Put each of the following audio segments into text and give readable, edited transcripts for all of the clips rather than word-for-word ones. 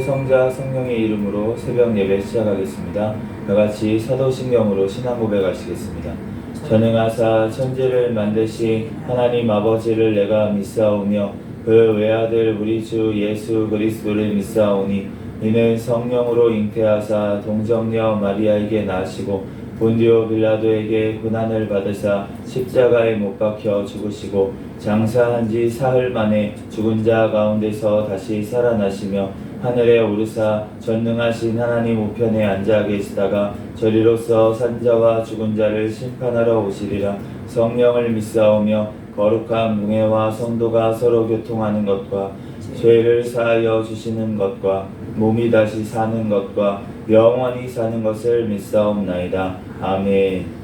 성자 성령의 이름으로 새벽 예배 시작하겠습니다. 다같이 사도신경으로 신앙 고백하시겠습니다. 전능하사 천지를 만드신 하나님 아버지를 내가 믿사오며 그 외아들 우리 주 예수 그리스도를 믿사오니 이는 성령으로 잉태하사 동정녀 마리아에게 나시고 본디오 빌라도에게 고난을 받으사 십자가에 못 박혀 죽으시고 장사한 지 사흘 만에 죽은 자 가운데서 다시 살아나시며 하늘에 오르사 전능하신 하나님 우편에 앉아 계시다가 저리로서 산자와 죽은 자를 심판하러 오시리라. 성령을 믿사오며 거룩한 뭉회와 성도가 서로 교통하는 것과 죄를 사하여 주시는 것과 몸이 다시 사는 것과 영원히 사는 것을 믿사옵나이다. 아멘.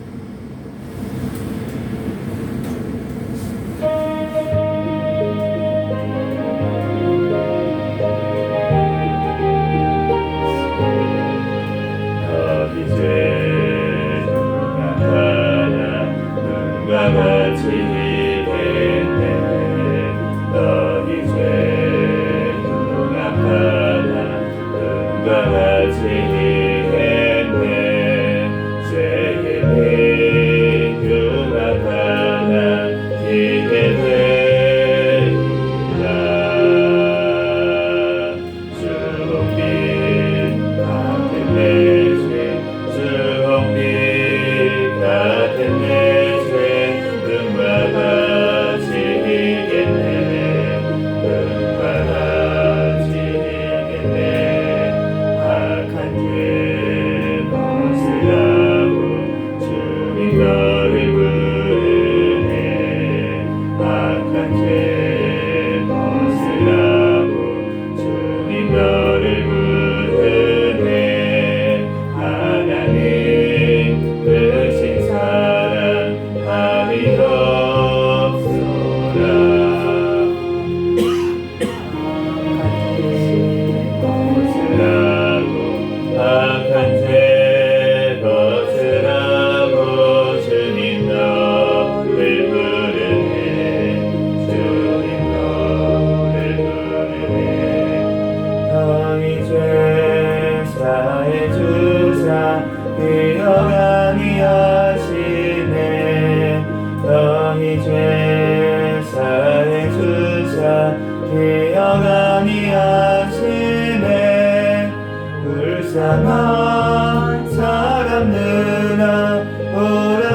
불쌍한 사람 누나 오라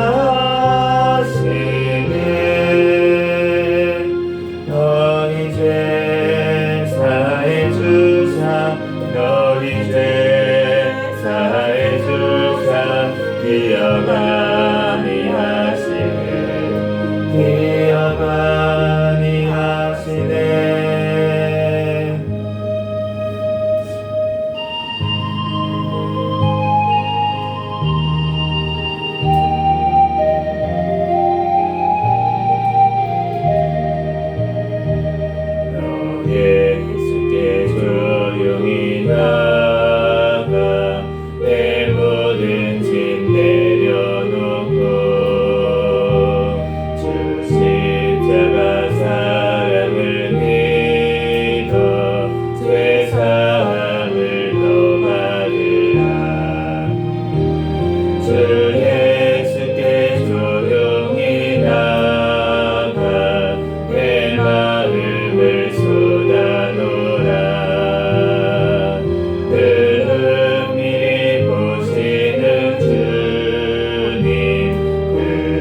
하시네. 너희 죄 사해 주사 너희 죄 사해 주사 기억하니 하시네. 기억하니 하시네. 예수께 조용히 나가 내 모든 짐 내려놓고 주 십자가 사랑을 믿어 죄사함을 더 받으라. 주 예수께 조용히 나가 내 마음을 쏟아놓으라. 은밀히 보시는 주님 그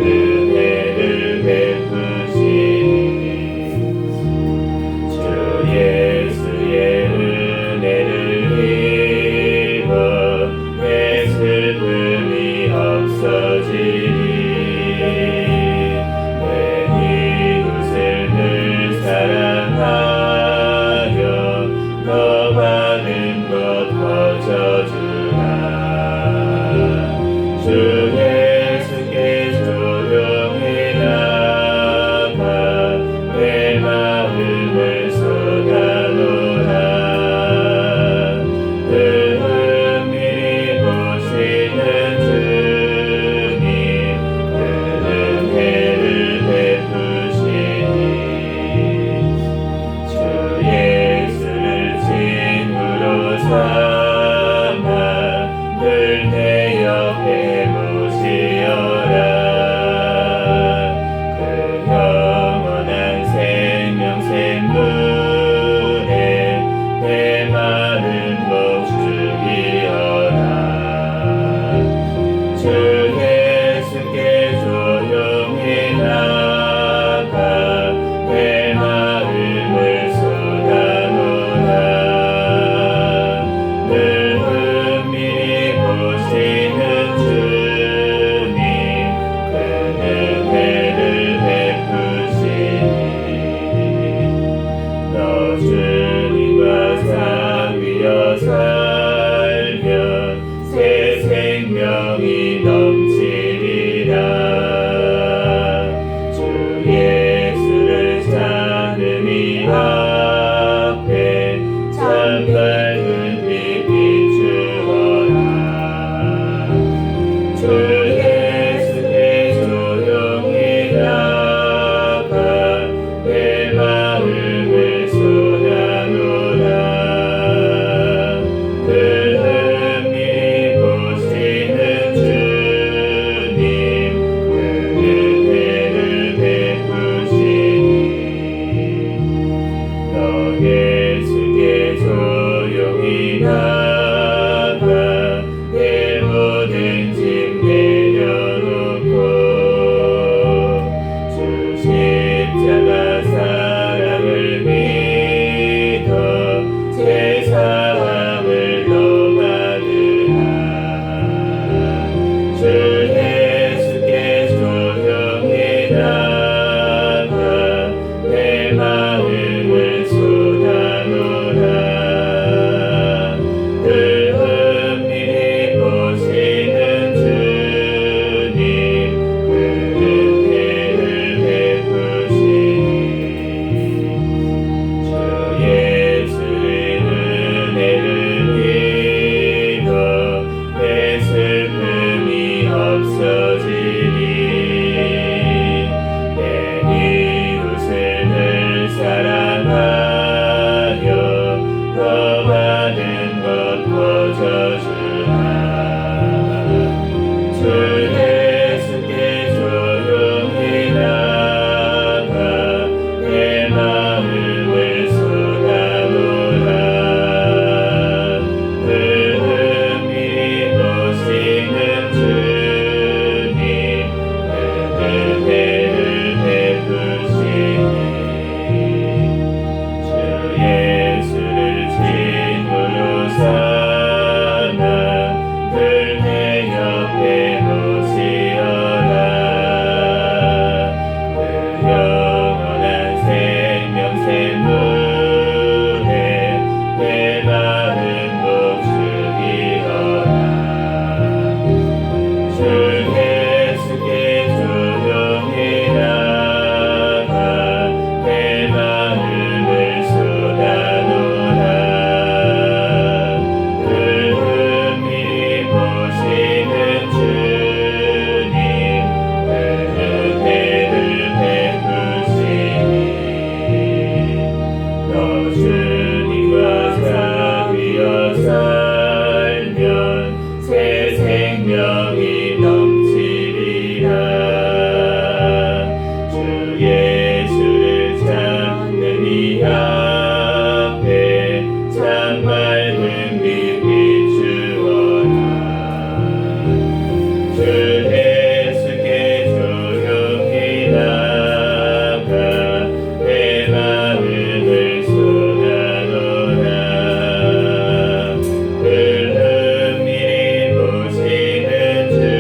은혜를 베푸시니 주 예수의 은혜를 입어 내 슬픔이 없어지니 내 이웃을 늘 사랑하여 너 받은 것 거저주라. 주 예수께 조용히 나가 내 마음을 쏟아놓으라. 은밀히 보시는 주님 배부시어라. 그 영원한 생명 샘물에 내 마른 목 죽이어라. 주 예수께 조용히 나가 내 마음을 쏟아놓으라. 늘 은밀히 보시는 주님, 그 은혜를 베푸시니 너 주님과 사귀어 살면 새 생명이 넘치리라. 주 예수를 찾는 이 앞에 참 밝은 빛 비추어라. 주 예수께 조용히 나가 내 마음을 쏟아놓으라. 그 은밀히 보시는 주님, 그 은혜를 베푸시니 너 예수께 조용히 나가 내 모든 짐 내려놓고 주 십자가 사랑을 믿어 제 사함을 너 받으라. 주 예수께 조용히 나가 내 마음을 쏟아놓으라. 늘 은밀히 보시는 주님, 그 은혜를 베푸시니 주 예수의 은혜를 믿어 내 슬픔이 없어지니 내 이웃을 늘 사랑하여 더 많은 것 거저주라. 주 예수께 조용히 나가 내 마음을 쏟아놓으라. 늘 은밀히 보시는 주님, 그 은혜를 베푸시니 주 예수를 친구로 삼아 늘 내 옆에 모시어라. 그 영원한 생명 샘물에 내 마음 목 죽이어라. 주 예수께 조용히 나가 내 마음을 쏟아놓으라. 늘 은밀히 보시는 주님, 그 은혜를 베푸시니 너 주님과 사귀어 살면 새 생명이 넘치리라. 주 예수를 찾는 이 앞에 참 밝은 빛 비추어라. 주 예수께 조용히 나가 내 마음을 쏟아놓으라. 늘 은밀히 보시는 주님,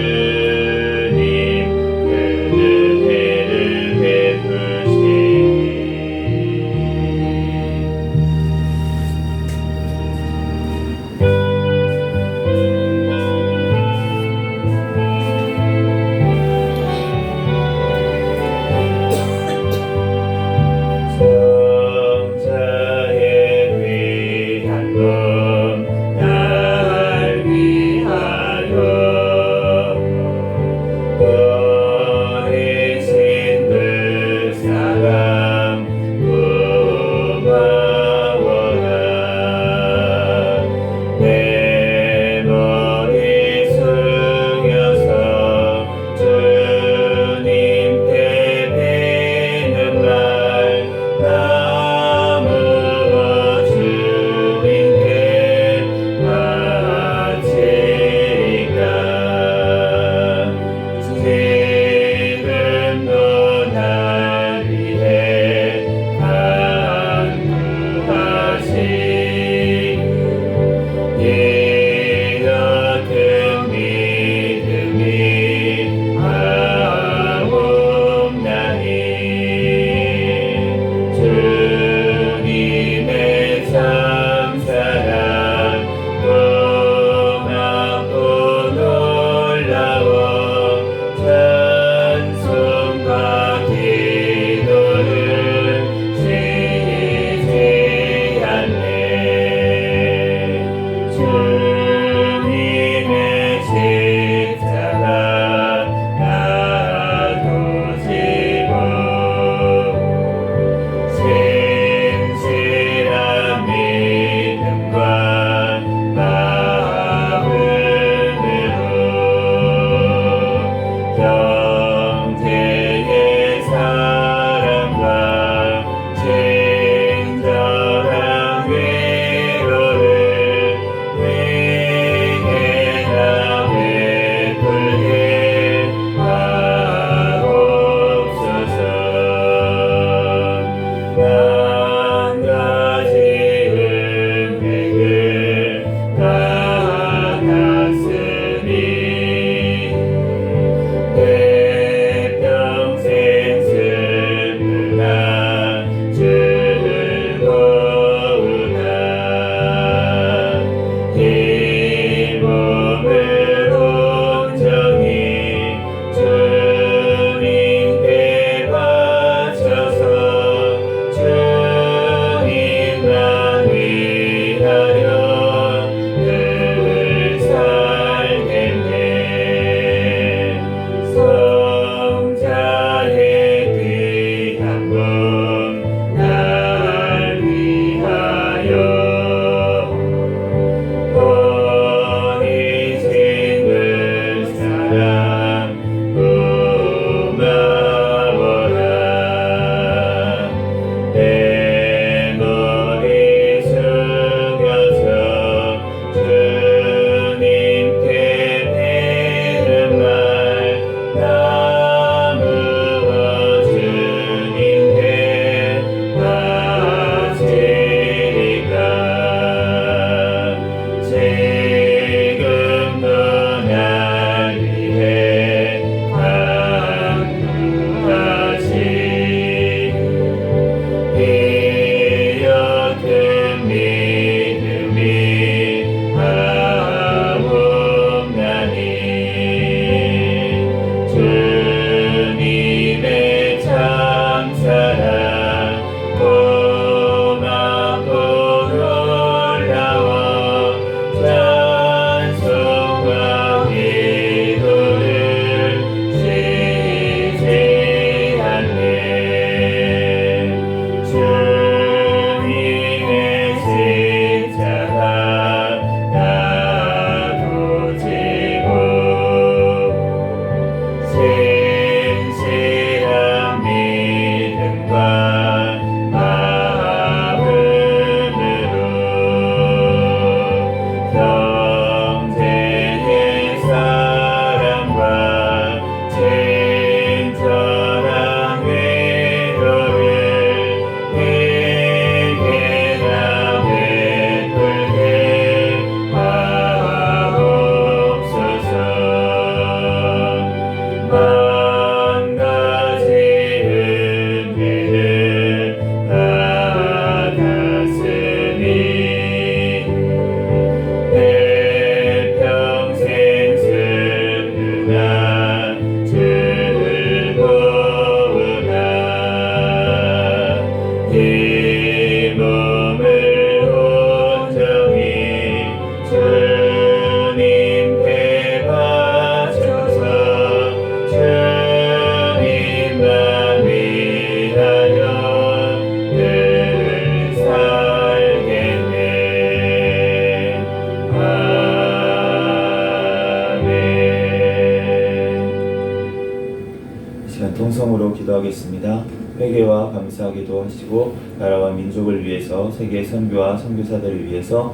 통성으로 기도하겠습니다. 회개와 감사하기도 하시고 나라와 민족을 위해서 세계 선교와 선교사들을 위해서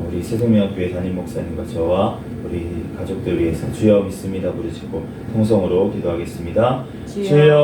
우리 새생명교회 담임 목사님과 저와 우리 가족들 위해서 주여 믿습니다 부르시고 통성으로 기도하겠습니다. 주여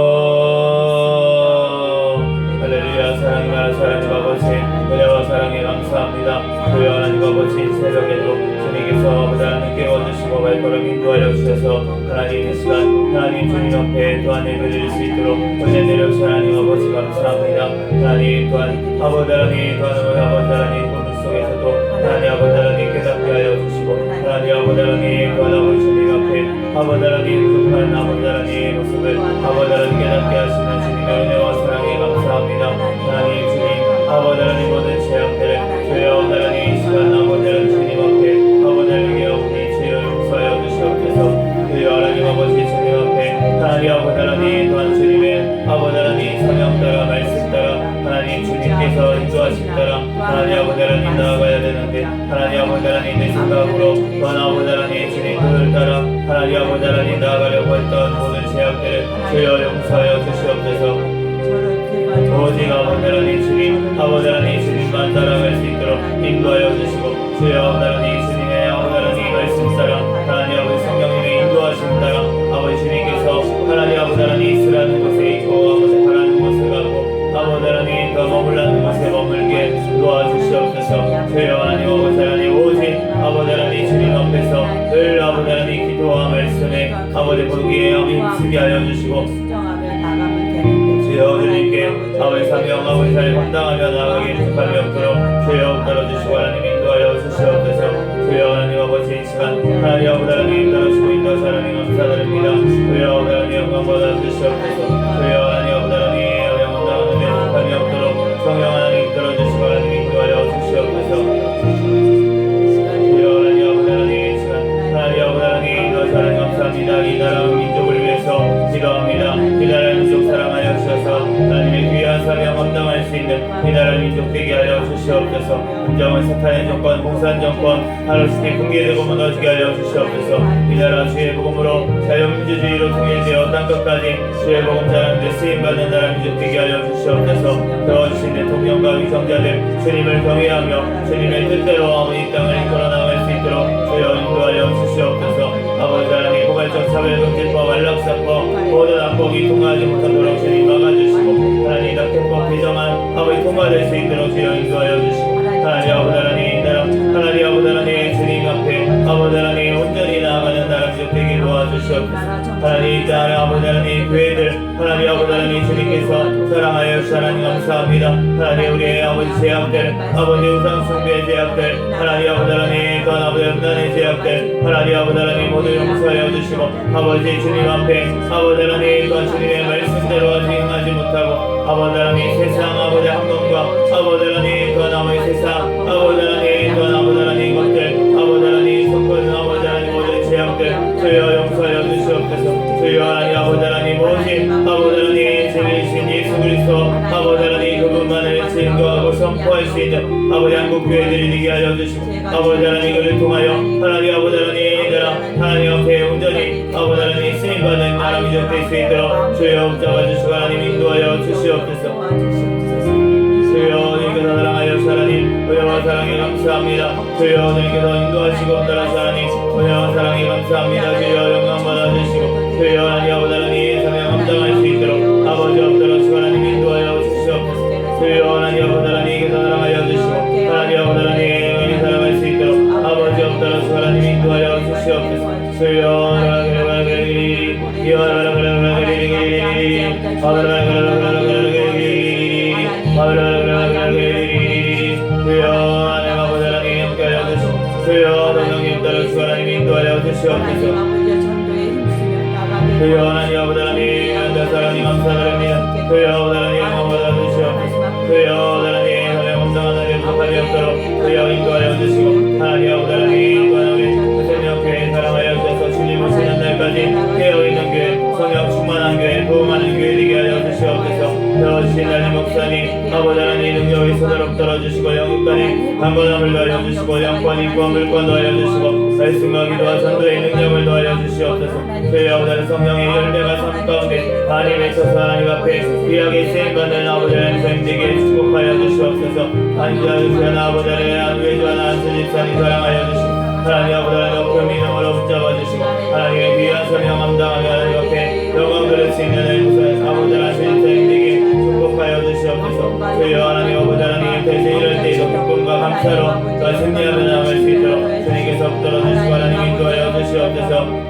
할렐루야. 사랑하는 아버지, 은혜와 사랑에 감사합니다. 주여 하나님 아버지, 새벽에도 주님께서 하나님 깨워주시고 발걸음 인도하여 주셔서 하나님 이 시간 하나님 주님 앞에 또한 예배드릴 수 있도록 은혜 내려주신 하나님 아버지 감사합니다. 하나님 또한 아버지 하나님 또한 아버지 하나님 본능 속에서도 하나님 아버지 하나님 깨닫게 하여 주시고 하나님 아버지 하나님 또한 아버지 주님 앞에 아버지 하나님 부족한 아버지 하나님의 모습을 아버지 하나님 깨닫게 하시는 주님의 은혜와 사랑에 감사합니다. 하나님 주님 아버지 하나님 모든 죄악들을 주여 하나님 이 시간 아버지 하나님 주님 앞에 아버지 하나님께 오니 주여 용서하여 주시옵소서. 주여 하나님 아버지 주님 앞에 하나님 아버지 하나님 또한 주님의 아버지 하나님 사명 따라 말씀 따라 하나님 주님께서 인도하신 따라 하나님 아버지 하나님 나아가야 되는데 하나님 아버지 하나님 내 생각으로 또한 아버지 하나님 주님 뜻을 따라 하나님 아버지 하나님 나아가려고 했던 모든 죄악들을 주여 용서하여 주시옵소서. 오직 아버지 하나님 주님 아버지 하나님 주님만 따라갈 수 있도록 인도하여 주시고 주여 아버지 하나님 주님의 아버지 하나님 말씀 따라 하나님 아버지 성령님의 인도하심 따라 아버지 주님께서 하나님 아버지 하나님 있으라는 곳에 있고 아버지 가라는 곳을 가고 아버지 하나님 더 머물라는 곳에 머물게 도와주시옵소서. 주여 하나님 아버지 하나님 오직 아버지 하나님 주님 앞에서 늘 아버지 하나님 기도와 말씀에 아버지 보기에 힘쓰게 하여 주시고 주여 주님께 아버지 사명 아버지 잘 감당하며 나아가게 축복함이 없도록 주여 따라주시고 하나님 인도하여 주시옵소서. 주여 하나님 아버지 이 시간 하나님 아버지 하나님 따라주시고 인도하사 하나님 감사드립니다. 주여 하나님 영광 받아주시옵소서. 주여 하나님 아버지 하나님 영광 당하는데 축복함이 없도록 성령 하나님 따라주시고 하나님 인도하여 주시옵소서. 주여 하나님 아버지 하나님 이 시간 하나님 아버지 하나님 인도하사 하나님 감사합니다. 이 나라 민족을 위해서 기도합니다. 이 나라 민족 사랑하여 주셔서 하나님의 귀한 사명 감당할 수 있는 이 나라 민족 되게 하여 주시옵소서. 공정한 사탄의 정권, 공산 정권 하루씩 붕괴되고 무너지게 하여 주시옵소서. 이 나라 주의 복음으로 자유민주주의로 통일되어 땅끝까지 주의 복음 전하는데 쓰임받는 나라 민족 되게 하여 주시옵소서. 도와주신 대통령과 위성자들 주님을 경외하며 주님의 뜻대로 아버지 땅을 이끌어 나갈 수 있도록 주여 인도하여 주시옵소서. 아버지 하나님 포괄적 차별금지법, 안락사법, 모든 악법이 통과하지 못하도록 주님 막아주시고 하나님 낙태법 개정안 아버지 통과될 수 있도록 주여 인도하여 주시고 하나님 아버지 하나님 나라 하나님 아버지 하나님 주님 앞에 아버지 하나님 온전히 나아가는 나라 민족 되게 도와주시옵소서. 하나님 나라 아버지 하나님 교회들 하나님 아버지 하나님 주님께서 사랑하여 주시 하나님 감사합니다. 하나님 우리의 아버지 죄악들 아버지 우상 숭배의 죄악들 하나님 아버지 하나님 또한 아버지 음란의 죄악들 하나님 아버지 하나님 모두 용서하여 주시고 아버지 주님 앞에 아버지 하나님 또한 주님의 말씀대로 행하지 못하고 아버지 하나님 세상 아버지 한번과 아버지 하나님 또한 아버지 세상 아버지 하나님 또한 아버지 하나님 것들 아버지 하나님 속은 아버지 하나님 모든 죄악들 주여 용서하여 주시옵소서. 주여 하나님 아버지 하나님 오직 아버지 하나님 주이신 예수 그리스도 아버지 하나님 그분만을 증거하고 선포할 수 있는 아버지 한국 교회들이 되게 하여 주시고 아버지 하나님 그를 통하여 하나님 아버지 하나님 나라 하나님 앞에 온전히 아버지 하나님 쓰임받는 나라 민족 될 수 있도록 주여 붙잡아 주시고 하나님 인도하여 주시옵소서. 주여 주님께서 사랑하여 하나님 은혜와 사랑에 감사합니다. 주여 주님께서 인도하시고 따라서 하나님 은혜와 사랑에 감사합니다. 주여 영광 받아주시고 주여 하나님 아버지 하나님 사명 감당할 수 있도록 아버지 없도록 하나님 인도하여 주시옵소서. 주여 하나님 아버지 하나님께서 사랑하여 주시고 하나님 아버지 하나님 살아갈 수 있도록 아버지 없도록 하나님 인도하여 주시옵소서. 주여 주여 성령님 따라서 하나님 인도하여 주시옵소서. 주여 하나님 아버지 하나님 하나님 감사드립니다. 주여 하나님 영광 받아주시옵소서. 주여 하나님 사명 감당하는 부족함이 없도록 주여 인도하여 주시고 하나님 아버지 하나님 또한 우리 새벽교회 사랑하여 주셔서 주님 오시는 날까지 깨어있는 교회 성령 충만한 교회 도움하는 교회 되게 하여 주시옵소서. 되어주신 하나님 목사님 아버지 하나님 능력이 서도록 떨어주시고 영육간에 강건함을 더하여 주시고 영권이 구원을 더하여 주시고 말씀과 기도와 전도의 능력을 더하여 주시옵소서. 주여 아버지 성령의 열매가 것 가운데 하나님의 처소 하나님 앞에 귀하게 쓰임받는 아버지 하나님 저희들에게 축복하여 주시옵소서. 안주하여 아버지 하나님 외조하나 안수집사님 사랑하여 주시고 하나님 아버지 하나님 높은 믿음으로 붙잡아 주시고 하나님의 귀한 소명 감당하며 하나님 앞에 영광 그릴 수 있는 은혜를 아버지 하나님 저희들에게 축복하여 주시옵소서. 주여 하나님 아버지 하나님 대신 이럴 때에도 기쁨과 감사로 또한 승리하며 나아갈 수 있도록 주님께서 붙들어 주시고 하나님 인도하여 주시옵소서.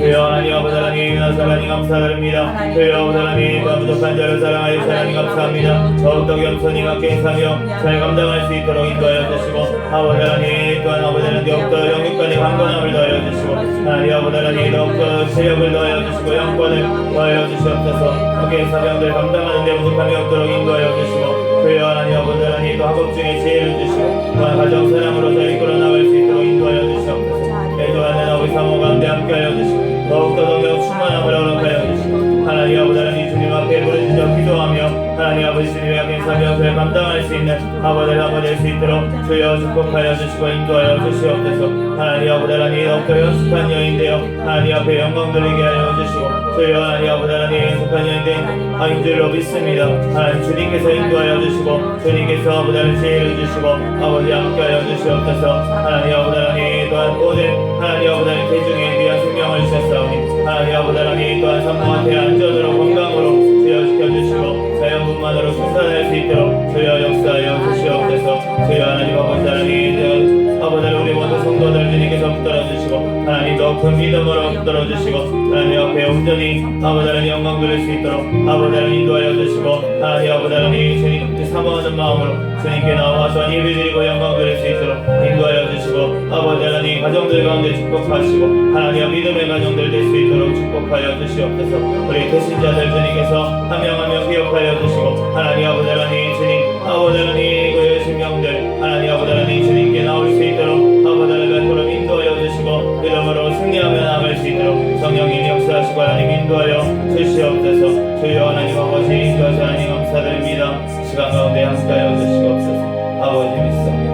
주여 하나님 아버지 하나님 나사라님 감사드립니다. 주여 아버지 하나님 더 부족한 자를 사랑하여 하나님 감사합니다. 더욱더 겸손히 갖게 행하며 잘 감당할 수 있도록 인도하여 주시고 아버지 하나님 또한 아버지 하나님 더욱더 영육간의 강건함을 더하여 주시고 하나님 아버지 하나님 더욱더 체력을 더하여 주시고 영권을 더하여 주시옵소서. 학교의 사명들 감당하는 데 부족함이 없도록 인도하여 주시고 주여 하나님 아버지 하나님 또 학업 중에 지혜를 주시고 또한 가정 사랑으로 저희 끌어 나갈 수 있도록 인도하여 주시옵소서. 애도하는 아버지 사모 가운데 함께하여 주시고 더욱더 동력 충만함을 허락하여 주시고 하나님 아버지 하나님 주님 앞에 부르짖어 기도하며 하나님 아버지 주님의 약한 사명을 감당할 수 있는 아버지가 될 수 있도록 주여 축복하여 주시고 인도하여 주시옵소서. 하나님 아버지 하나님 더욱더 연습한 여인 되어 하나님 앞에 영광 돌리게 하여 주시고 주여 하나님 아버지 하나님 연습한 여인 된 아인 줄로 믿습니다. 하나님 주님께서 인도하여 주시고 주님께서 아버지 하나님 지혜를 주시고 아버지 함께하여 주시옵소서. 하나님 아버지 하나님 또한 모든 하나님 아버지 하나님 대중에 대한 생명을 주셨사오니 하나님 아버지 하나님 또한 산모한테 안전으로 건강으로 주여 지켜주시고 자연분만으로 순산할 수 있도록 주여 역사하여 주시옵소서. 주여 하나님 아버지 하나님 아버지 하나님 우리 모든 성도들 주님께서 붙들어주시고 하나님 더 큰 믿음으로 붙들어주시고 하나님 앞에 온전히 아버지 하나님 영광 돌릴 수 있도록 아버지 하나님 인도하여 주시고 하나님 아버지 하나님 주님 사모하는 마음으로 주님께 나와서 예배드리고 영광 돌릴 수 있도록 인도하여 주시고 아버지 하나님 가정들 가운데 축복하시고 하나님 믿음의 가정들 될 수 있도록 축복하여 주시옵소서. 우리 대신자들 주님께서 한 명 한 명 기억하여 주시고 하나님 아버지 하나님 주님 아버지 하나님 그 신명들 하나님 아버지 하나님 주님께 나올 수 있도록 아버지 하나님 앞으로 인도하여 주시고 믿음으로 승리하며 나아갈 수 있도록 성령님 역사하시고 하나님 인도하여 주시옵소서. 주여 하나님 아버지 인도하셔 하나님 감사드립니다. 시간 가운데 함께하여 주시옵소서. 아버지 믿습니다.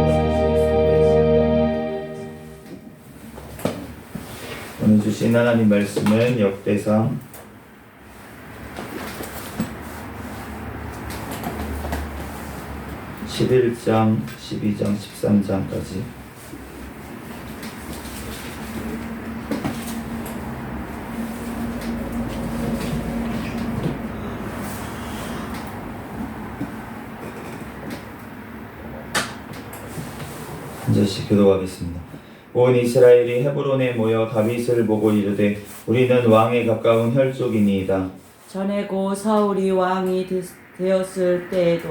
오늘 주신 하나님 말씀은 역대상 11장, 12장, 13장까지 한 절씩 교독하겠습니다. 온 이스라엘이 헤브론에 모여 다윗을 보고 이르되 우리는 왕에 가까운 혈족이니이다. 전에 고 사울이 왕이 되었을 때에도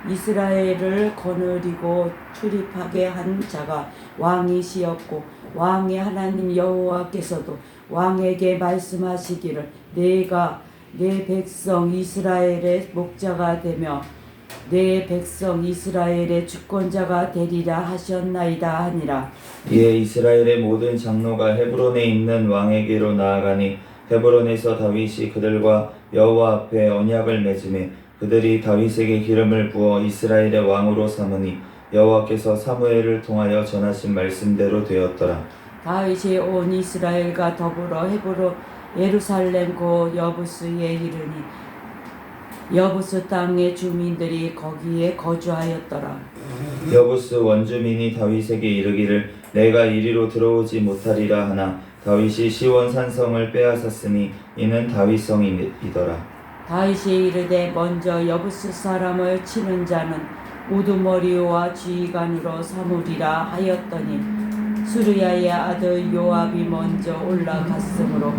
이스라엘을 거느리고 출입하게 한 자가 왕이시었고 왕의 하나님 여호와께서도 왕에게 말씀하시기를 내가 내 백성 이스라엘의 목자가 되며 내 백성 이스라엘의 주권자가 되리라 하셨나이다 하니라. 이에 이스라엘의 모든 장로가 헤브론에 있는 왕에게로 나아가니 헤브론에서 다윗이 그들과 여호와 앞에 언약을 맺으매 그들이 다윗에게 기름을 부어 이스라엘의 왕으로 삼으니 여호와께서 사무엘을 통하여 전하신 말씀대로 되었더라. 다윗이 온 이스라엘과 더불어 헤브론 예루살렘 고 여부스에 이르니 여부스 땅의 주민들이 거기에 거주하였더라. 여부스 원주민이 다윗에게 이르기를 내가 이리로 들어오지 못하리라 하나 다윗이 시온 산성을 빼앗았으니 이는 다윗성이더라. 다윗이 이르되 먼저 여부스 사람을 치는 자는 우두머리와 지휘관으로 삼으리라 하였더니 수르야의 아들 요압이 먼저 올라갔으므로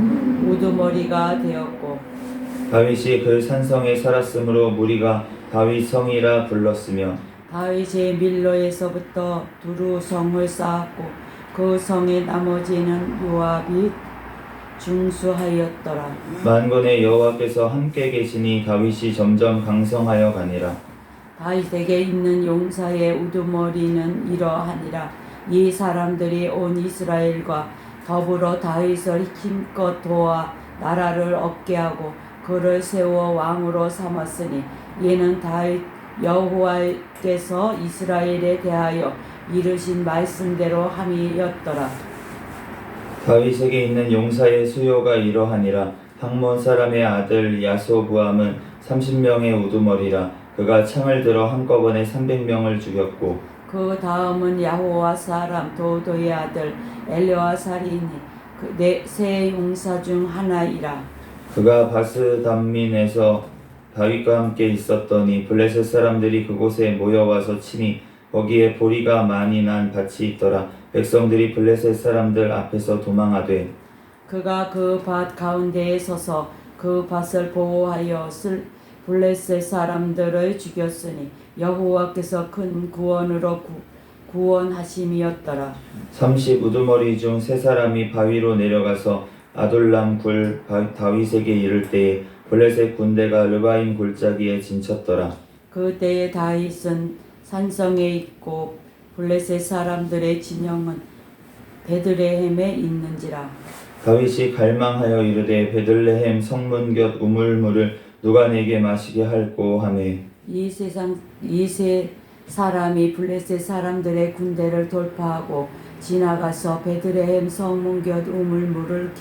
우두머리가 되었고 다윗이 그 산성에 살았으므로 무리가 다윗성이라 불렀으며 다윗이 밀로에서부터 두루 성을 쌓았고 그 성의 나머지는 요압이 중수하였더라. 만군의 여호와께서 함께 계시니 다윗이 점점 강성하여 가니라. 다윗에게 있는 용사의 우두머리는 이러하니라. 이 사람들이 온 이스라엘과 더불어 다윗을 힘껏 도와 나라를 얻게 하고 그를 세워 왕으로 삼았으니 이는 다윗 여호와께서 이스라엘에 대하여 이르신 말씀대로 함이었더라. 다윗에게 있는 용사의 수요가 이러하니라. 학몬 사람의 아들 야소부함은 30명의 우두머리라. 그가 창을 들어 한꺼번에 300명을 죽였고 그 다음은 야호와 사람 도도의 아들 엘레아살이니 세 용사 중 하나이라. 그가 바스담민에서 다윗과 함께 있었더니 블레셋 사람들이 그곳에 모여와서 치니 거기에 보리가 많이 난 밭이 있더라. 백성들이 블레셋 사람들 앞에서 도망하되 그가 그 밭 가운데에 서서 그 밭을 보호하여 블레셋 사람들을 죽였으니 여호와께서 큰 구원으로 구원하심이었더라. 30 우두머리 중 세 사람이 바위로 내려가서 아둘람 굴 다윗에게 이를 때에 블레셋 군대가 르바임 골짜기에 진쳤더라. 그때에 다윗은 산성에 있고 블레셋 사람들의 진영은 베들레헴에 있는지라. 다윗이 갈망하여 이르되 베들레헴 성문 곁 우물물을 누가 내게 마시게 할꼬 하매 이 세 사람이 블레셋 사람들의 군대를 돌파하고 지나가서 베들레헴 성문 곁 우물물을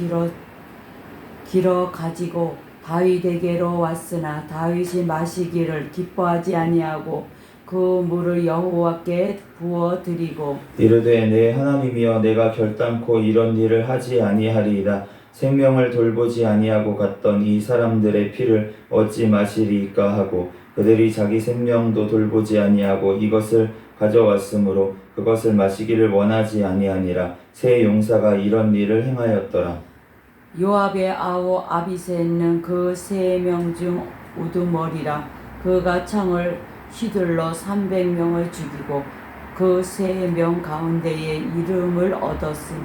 길어 가지고 다윗에게로 왔으나 다윗이 마시기를 기뻐하지 아니하고 그 물을 여호와께 부어 드리고 이르되 내 하나님이여 내가 결단코 이런 일을 하지 아니하리이다. 생명을 돌보지 아니하고 갔던 이 사람들의 피를 어찌 마시리이까 하고 그들이 자기 생명도 돌보지 아니하고 이것을 가져왔으므로 그것을 마시기를 원하지 아니하니라. 세 용사가 이런 일을 행하였더라. 요압의 아우 아비새는 그 3명 중 우두머리라. 그가 창을 휘둘러 300명을 죽이고 그 3명 가운데에 이름을 얻었으니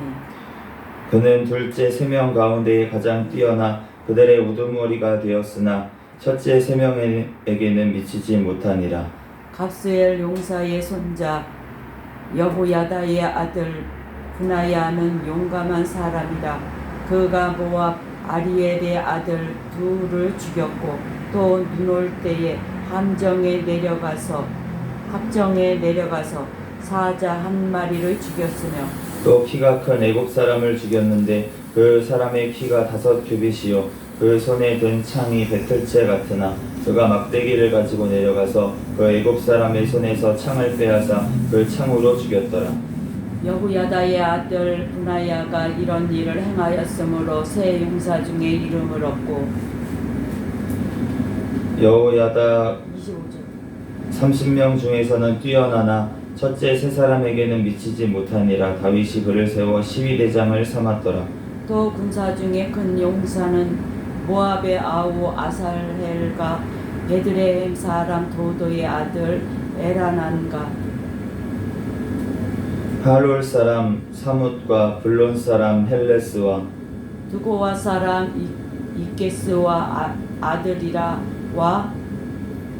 그는 둘째 3명 가운데에 가장 뛰어나 그들의 우두머리가 되었으나 첫째 3명에게는 미치지 못하니라. 갑스엘 용사의 손자 여호야다의 아들 분하야는 용감한 사람이라. 그가 모압 아리엘의 아들 둘을 죽였고 또 눈 올 때에 합정에 내려가서 사자 한 마리를 죽였으며 또 키가 큰 애굽 사람을 죽였는데 그 사람의 키가 5규빗이요 그 손에 든 창이 배틀채 같으나 그가 막대기를 가지고 내려가서 그 애굽 사람의 손에서 창을 빼앗아 그 창으로 죽였더라. 여호야다의 아들 분하야가 이런 일을 행하였으므로 세 용사 중에 이름을 얻고 여호야다 25절 30명 중에서는 뛰어나나 첫째 3사람에게는 미치지 못하니라. 다윗이 그를 세워 시위대장을 삼았더라. 또 군사 중에 큰 용사는 모압의 아우 아살헬과 베들레헴 사람 도도의 아들 에라난과 하롤 사람 사뭇과 블론 사람 헬레스와 두고와 사람 이게스와 아들이라와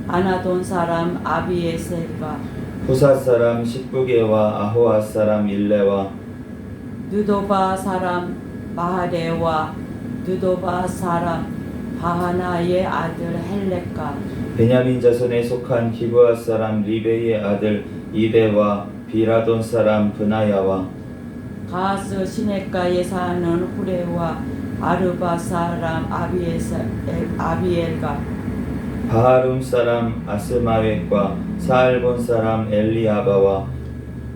아나돈 사람 아비에셀과 후사 사람 십부게와 아호아 사람 일레와 느도바 사람 마하레와 느도바 사람 바하나의 아들 헬렉과 베냐민 자손에 속한 기브아 사람 리베이의 아들 이데와 비라돈 사람 브나야와 가스 시내가에 사는 후레와 아르바 사람 아비엘과 바하룸 사람 아스마웻과 사알본 사람 엘리아바와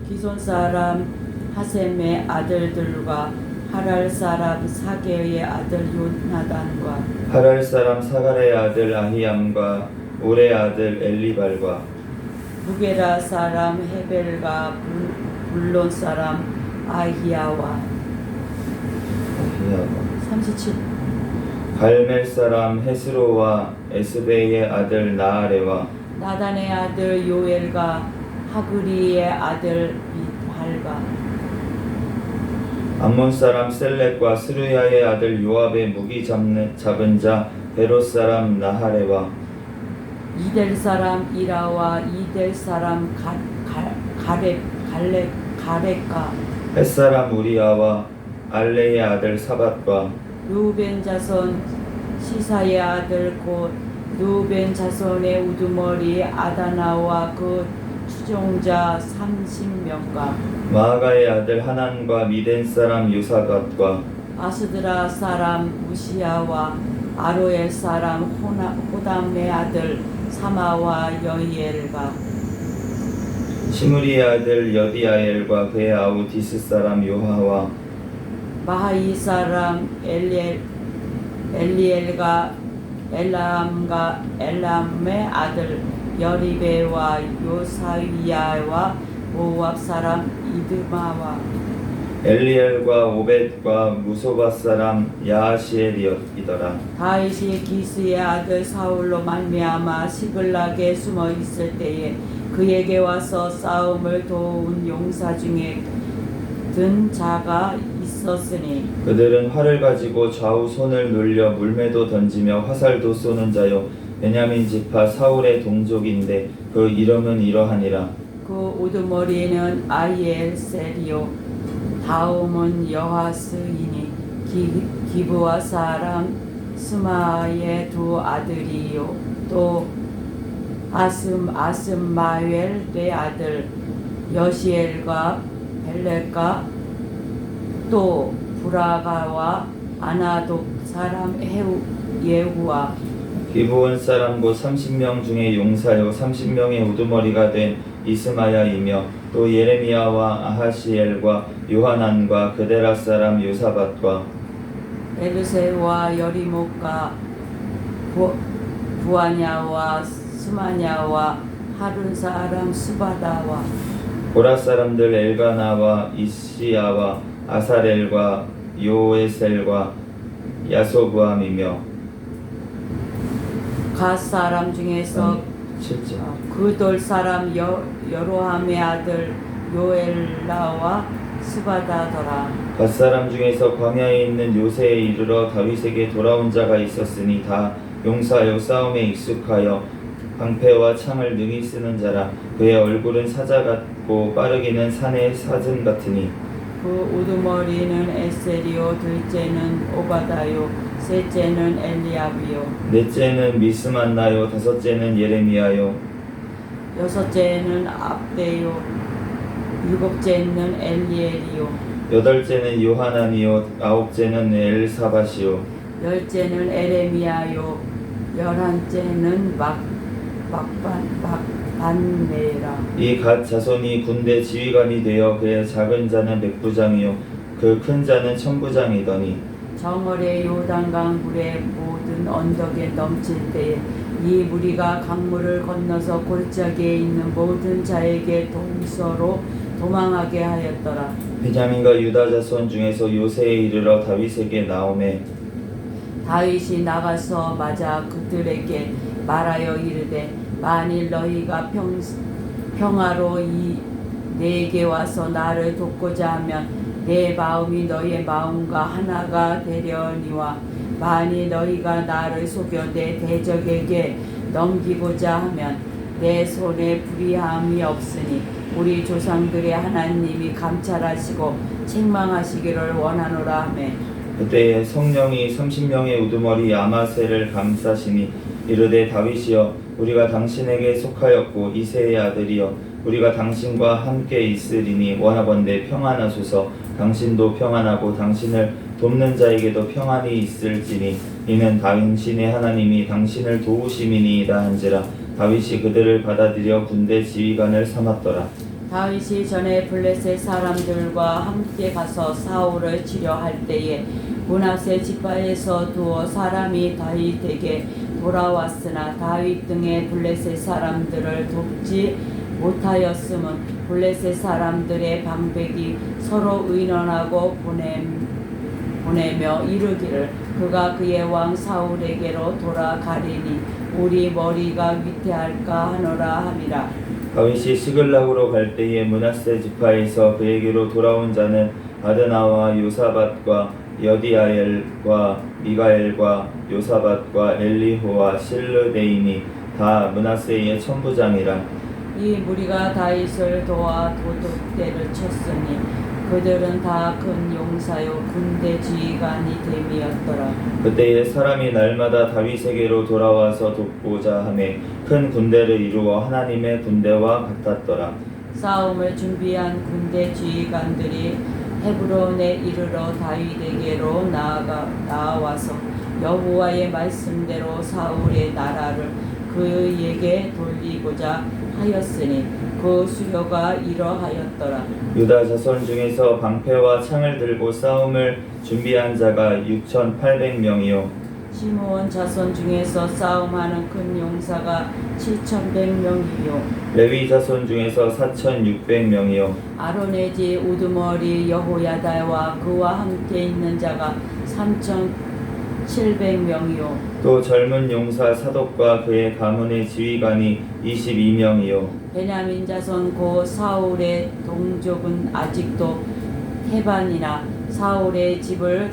기손 사람 하셈의 아들들과 하랄 사람 사게의 아들 요나단과 하랄 사람 사갈의 아들 아히암과 올의 아들 엘리발과 무게라 사람 헤벨과 불론 사람 아히야와 37 갈멜 사람 헤스로와 에스베의 아들 나아레와 나단의 아들 요엘과 하그리의 아들 비할과 암몬 사람 셀렉과 스루야의 아들 요압의 무기 잡은 자 베롯 사람 나하레와 이델 사람 이라와 이델 사람 가렙과 햇 사람 우리아와 알레의 아들 사밧과 루벤 자손 시사의 아들 곧 루벤 자손의 우두머리 아다나와 그 추종자 30명과 마아가의 아들 하난과 미덴 사람 요사갓과 아스드라 사람 우시야와 아로엘 사람 호담의 아들 사마와 여이엘과 시므리의 아들 여디아엘과 그의 아우 디스 사람 요하와 마하이 사람 엘리엘과 엘람의 아들 여리베와 요사위야와 모압 사람 이드마와 엘리엘과 오벳과 무소바 사람 야하시엘이더라. 다윗이 기스의 아들 사울로 말미암아 시글락에 숨어 있을 때에 그에게 와서 싸움을 도운 용사 중에 든 자가 있었으니 그들은 활을 가지고 좌우 손을 놀려 물매도 던지며 화살도 쏘는 자요 베냐민 지파 사울의 동족인데 그 이름은 이러하니라. 그 우두머리는 아이엘셀이요 다음은 여하스이니 기브와 사람 스마의 두 아들이요 또 아스마웰의 아들 여시엘과 벨렉과 또 브라가와 아나독 사람 예후와 기브온 사람 곧 30명 중에 용사요 30명의 우두머리가 된 이스마야이며 또 예레미야와 아하시엘과 요하난과 그데라 사람 요사밧과 엘르세와 여리목과 부아냐와 스마냐와 하룬 사람 수바다와 보라 사람들 엘가나와 이시야와 아사렐과 요에셀과 야소부함이며 갓 사람 중에서 7절 그돌 사람 여로함의 아들 요엘라와 스바다더라. 갓 사람 중에서 광야에 있는 요새에 이르러 다윗에게 돌아온 자가 있었으니 다 용사요 싸움에 익숙하여 방패와 창을 능히 쓰는 자라. 그의 얼굴은 사자 같고 빠르기는 산의 사슴 같으니 그 우두머리는 에셀이요 둘째는 오바다요 셋째는 엘리압이요 넷째는 미스만나요 다섯째는 예레미야요 여섯째는 압데요 일곱째는 엘리엘이요 여덟째는 요하난이요 아홉째는 엘사밧이요 열째는 에레미야요 열한째는 막반네라. 이 갓 자손이 군대 지휘관이 되어 그의 작은 자는 백부장이요 그 큰 자는 천부장이더니 정월의 요단강 물의 모든 언덕에 넘칠 때에 이 무리가 강물을 건너서 골짜기에 있는 모든 자에게 동서로 도망하게 하였더라. 베냐민과 유다 자손 중에서 요새에 이르러 다윗에게 나오매 다윗이 나가서 맞아 그들에게 말하여 이르되 만일 너희가 평화로 내게 와서 나를 돕고자 하면 내 마음이 너희의 마음과 하나가 되려니와 만일 너희가 나를 속여 내 대적에게 넘기고자 하면 내 손에 불의함이 없으니 우리 조상들의 하나님이 감찰하시고 책망하시기를 원하노라 하매 그때에 성령이 30명의 우두머리 아마세를 감싸시니 이르되 다윗이여 우리가 당신에게 속하였고 이새의 아들이여 우리가 당신과 함께 있으리니 원하건대 평안하소서. 당신도 평안하고 당신을 돕는 자에게도 평안이 있을지니 이는 당신의 하나님이 당신을 도우심이니이다 한지라. 다윗이 그들을 받아들여 군대 지휘관을 삼았더라. 다윗이 전에 블레셋 사람들과 함께 가서 사울을 치려할 때에 므낫세 지파에서 두어 사람이 다윗에게 돌아왔으나 다윗 등의 블레셋 사람들을 돕지 못하였음은 블레셋 사람들의 방백이 서로 의논하고 보내며 이르기를 그가 그의 왕 사울에게로 돌아가리니 우리 머리가 위태할까 하노라 함이라. 다윗이 시글락으로 갈 때에 므낫세 지파에서 그에게로 돌아온 자는 아드나와 요사밧과 여디아엘과 미가엘과 요사밧과 엘리호와 실르데인이 다 므낫세의 천부장이라. 이 무리가 다윗을 도와 도둑대를 쳤으니 그들은 다 큰 용사요 군대 지휘관이 됨이었더라. 그때에 사람이 날마다 다윗에게로 돌아와서 돕고자 하매 큰 군대를 이루어 하나님의 군대와 같았더라. 싸움을 준비한 군대 지휘관들이 헤브론에 이르러 다윗에게로 나아와서 여호와의 말씀대로 사울의 나라를 그에게 돌리고자 하였으니 그 수요가 이러하였더라. 유다 자손 중에서 방패와 창을 들고 싸움을 준비한 자가 6,800명이요 시므온 자손 중에서 싸움하는 큰 용사가 7,100명이요 레위 자손 중에서 4,600명이요 아론의 집 우두머리 여호야다와 그와 함께 있는 자가 3,700명이요 또 젊은 용사 사독과 그의 가문의 지휘관이 22명이요 베냐민 자손 고 사울의 동족은 아직도 태반이나 사울의 집을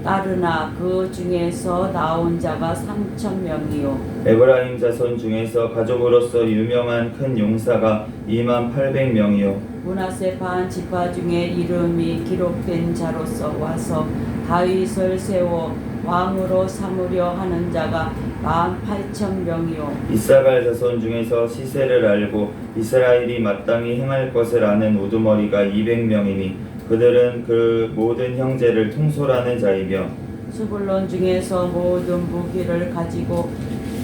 따르나 그 중에서 나온 자가 3,000명이요 에브라임 자손 중에서 가족으로서 유명한 큰 용사가 28,000명이요 므낫세 반 지파 중에 이름이 기록된 자로서 와서 다윗을 세워 왕으로 삼으려 하는 자가 18,000명이요 이사갈 자손 중에서 시세를 알고 이스라엘이 마땅히 행할 것을 아는 우두머리가 200명이니 그들은 그 모든 형제를 통솔하는 자이며 스불론 중에서 모든 무기를 가지고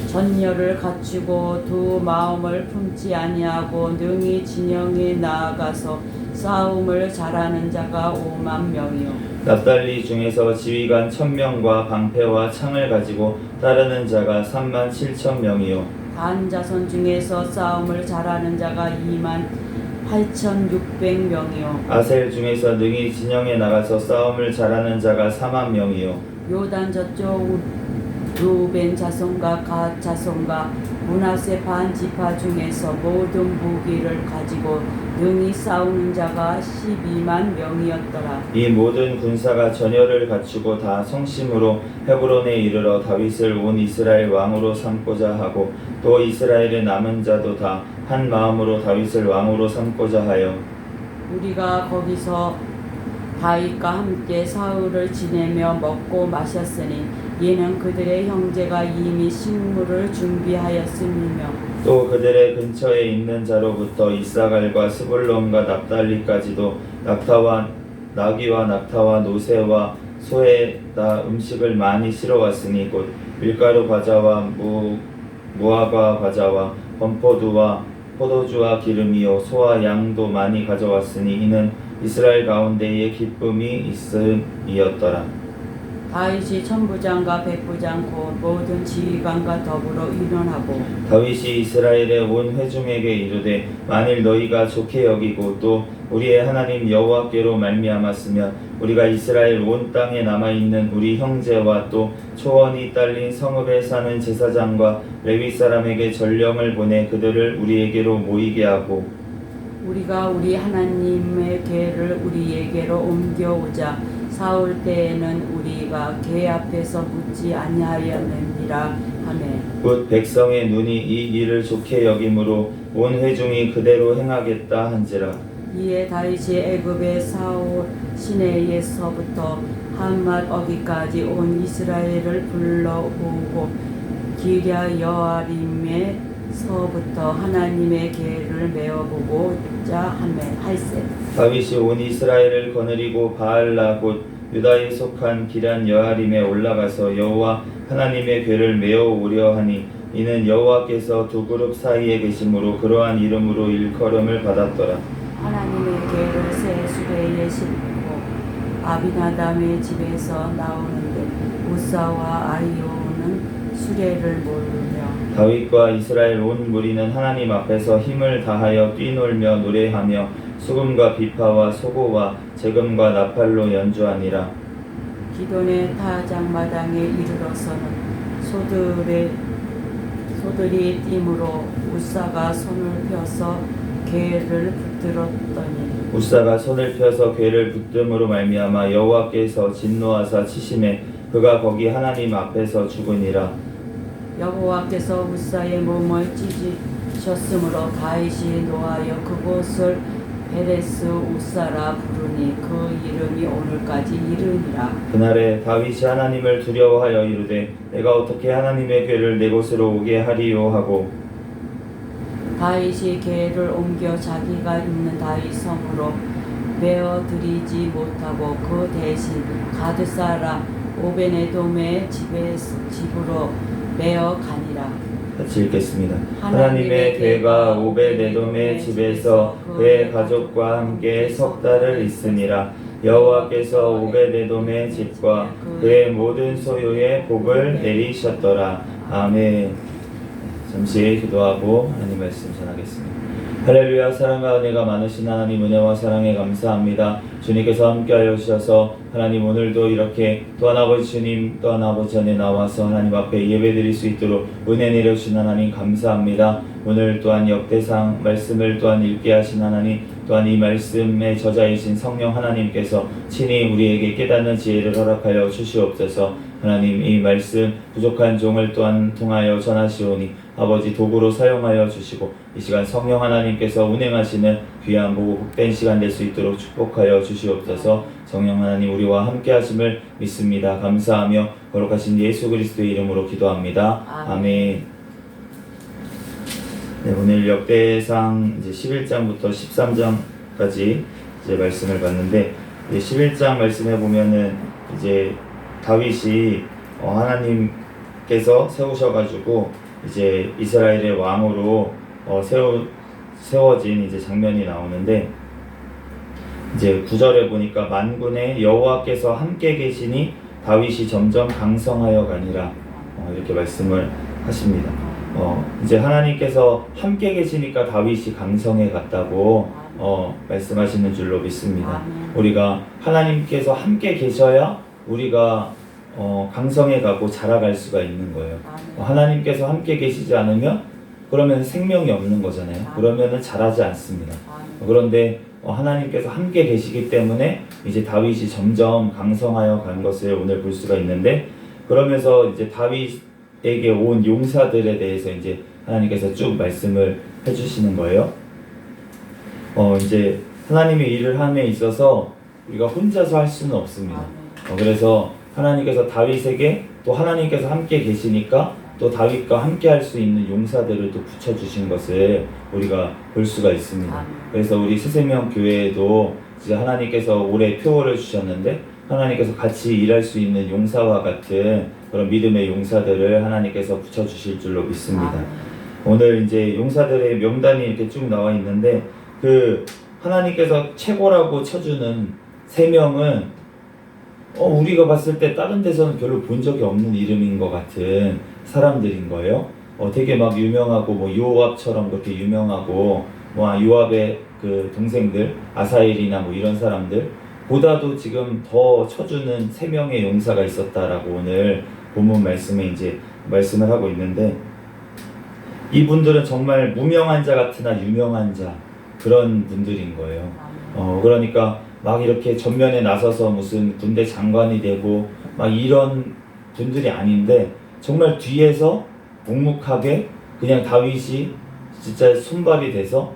전열을 갖추고 두 마음을 품지 아니하고 능히 진영에 나아가서 싸움을 잘하는 자가 50,000명이요 납달리 중에서 지휘관 1,000명과 방패와 창을 가지고 따르는 자가 37,000명이요 단 자손 중에서 싸움을 잘하는 자가 28,600명이요 아셀 중에서 능히 진영에 나가서 싸움을 잘하는 자가 40,000명이요 요단 저쪽 루벤 자손과 갓 자손과 므낫세 반 지파 중에서 모든 무기를 가지고 능히 싸우는 자가 120,000명이었더라. 이 모든 군사가 전열을 갖추고 다 성심으로 헤브론에 이르러 다윗을 온 이스라엘 왕으로 삼고자 하고 또 이스라엘의 남은 자도 다 한 마음으로 다윗을 왕으로 삼고자 하여 우리가 거기서 다윗과 함께 사흘을 지내며 먹고 마셨으니 이는 그들의 형제가 이미 식물을 준비하였음이며 또 그들의 근처에 있는 자로부터 이사갈과 스불론과 납달리까지도 나귀와 낙타와 노새와 소에다 음식을 많이 실어왔으니 곧 밀가루 과자와 무화과 과자와 건포도와 포도주와 기름이요 소와 양도 많이 가져왔으니 이는 이스라엘 가운데에 기쁨이 있음이었더라. 다윗이 천부장과 백부장 곧 모든 지휘관과 더불어 의논하고 다윗이 이스라엘의 온 회중에게 이르되 만일 너희가 좋게 여기고 또 우리의 하나님 여호와께로 말미암았으면 우리가 이스라엘 온 땅에 남아있는 우리 형제와 또 초원이 딸린 성읍에 사는 제사장과 레위 사람에게 전령을 보내 그들을 우리에게로 모이게 하고 우리가 우리 하나님의 궤를 우리에게로 옮겨오자 사울 때에는 우리가 궤 앞에서 묻지 아니하였느니라 하매 곧 백성의 눈이 이 일을 좋게 여김으로 온 회중이 그대로 행하겠다 한지라. 이에 다윗이 애굽의 사울 시내에서부터 한맛 어기까지 온 이스라엘을 불러오고 기랴 여아림에서부터 하나님의 궤를 메어보고자 하매 할세 다윗이 온 이스라엘을 거느리고 바알라 곧 유다에 속한 기란 여아림에 올라가서 여호와 하나님의 궤를 메어 오려 하니 이는 여호와께서 두 그룹 사이에 계심으로 그러한 이름으로 일컬음을 받았더라. 하나님의 궤를 새 수레에 싣고 아비나담의 집에서 나오는데 우사와 아이오는 수레를 몰며 다윗과 이스라엘 온 무리는 하나님 앞에서 힘을 다하여 뛰놀며 노래하며 수금과 비파와 소고와 재금과 나팔로 연주하니라. 기돈의 타작마당에 이르러서는 소들이 띠므로 우사가 손을 펴서 궤를 붙들었더니 우사가 손을 펴서 궤를 붙듦으로 말미암아 여호와께서 진노하사 치심에 그가 거기 하나님 앞에서 죽으니라. 여호와께서 우사의 몸을 찢으셨으므로 다윗이 노하여 그곳을 베레스 우사라 부르니 그 이름이 오늘까지 이르니라. 그날에 다윗이 하나님을 두려워하여 이르되 내가 어떻게 하나님의 궤를 내 곳으로 오게 하리요 하고 다윗이 궤를 옮겨 자기가 있는 다윗 성으로 메어 드리지 못하고 그 대신 가드 사람 오베네돔의 집으로 메어 가니라. 같이 읽겠습니다. 하나님의 괴가 오베데돔의 집에서 그의 가족과 함께 석 달을 있으니라. 여호와께서 오베데돔의 집과 그의 모든 소유에 복을 내리셨더라. 아멘. 잠시 기도하고 하나님 말씀 전하겠습니다. 할렐루야. 사랑과 은혜가 많으신 하나님, 은혜와 사랑에 감사합니다. 주님께서 함께하여 주셔서 하나님 오늘도 이렇게 또한 아버지 주님, 또한 아버지 안에 나와서 하나님 앞에 예배드릴 수 있도록 은혜 내려주신 하나님 감사합니다. 오늘 또한 역대상 말씀을 또한 읽게 하신 하나님, 또한 이 말씀의 저자이신 성령 하나님께서 친히 우리에게 깨닫는 지혜를 허락하여 주시옵소서. 하나님, 이 말씀 부족한 종을 또한 통하여 전하시오니 아버지 도구로 사용하여 주시고 이 시간 성령 하나님께서 운행하시는 귀한 보고 복된 시간 될 수 있도록 축복하여 주시옵소서. 성령 하나님 우리와 함께 하심을 믿습니다. 감사하며 거룩하신 예수 그리스도의 이름으로 기도합니다. 아멘. 네, 오늘 역대상 이제 11장부터 13장까지 이제 말씀을 봤는데, 이제 11장 말씀해 보면은 이제 다윗이 하나님께서 세우셔가지고 이제 이스라엘의 왕으로 세워진 이제 장면이 나오는데, 이제 9절에 보니까 만군의 여호와께서 함께 계시니 다윗이 점점 강성하여 가니라, 이렇게 말씀을 하십니다. 이제 하나님께서 함께 계시니까 다윗이 강성해 갔다고 말씀하시는 줄로 믿습니다. 우리가 하나님께서 함께 계셔야 우리가 강성해 가고 자라갈 수가 있는 거예요. 하나님께서 함께 계시지 않으면 그러면 생명이 없는 거잖아요. 그러면은 자라지 않습니다. 그런데 하나님께서 함께 계시기 때문에 이제 다윗이 점점 강성하여 간 것을 오늘 볼 수가 있는데, 그러면서 이제 다윗에게 온 용사들에 대해서 이제 하나님께서 쭉 말씀을 해주시는 거예요. 이제 하나님의 일을 함에 있어서 우리가 혼자서 할 수는 없습니다. 그래서 하나님께서 다윗에게 또 하나님께서 함께 계시니까 또 다윗과 함께 할 수 있는 용사들을 또 붙여주신 것을 우리가 볼 수가 있습니다. 그래서 우리 새생명 교회에도 이제 하나님께서 올해 표어를 주셨는데, 하나님께서 같이 일할 수 있는 용사와 같은 그런 믿음의 용사들을 하나님께서 붙여주실 줄로 믿습니다. 오늘 이제 용사들의 명단이 이렇게 쭉 나와 있는데, 그 하나님께서 최고라고 쳐주는 3명은 우리가 봤을 때 다른 데서는 별로 본 적이 없는 이름인 것 같은 사람들인 거예요. 되게 막 유명하고 뭐 요압처럼 그렇게 유명하고 뭐 요압의 그 동생들 아사엘이나 뭐 이런 사람들 보다도 지금 더 쳐주는 3명의 용사가 있었다라고 오늘 본문 말씀에 이제 말씀을 하고 있는데, 이분들은 정말 무명한 자 같으나 유명한 자, 그런 분들인 거예요. 그러니까 막 이렇게 전면에 나서서 무슨 군대 장관이 되고 막 이런 분들이 아닌데, 정말 뒤에서 묵묵하게 그냥 다윗이 진짜 손발이 돼서,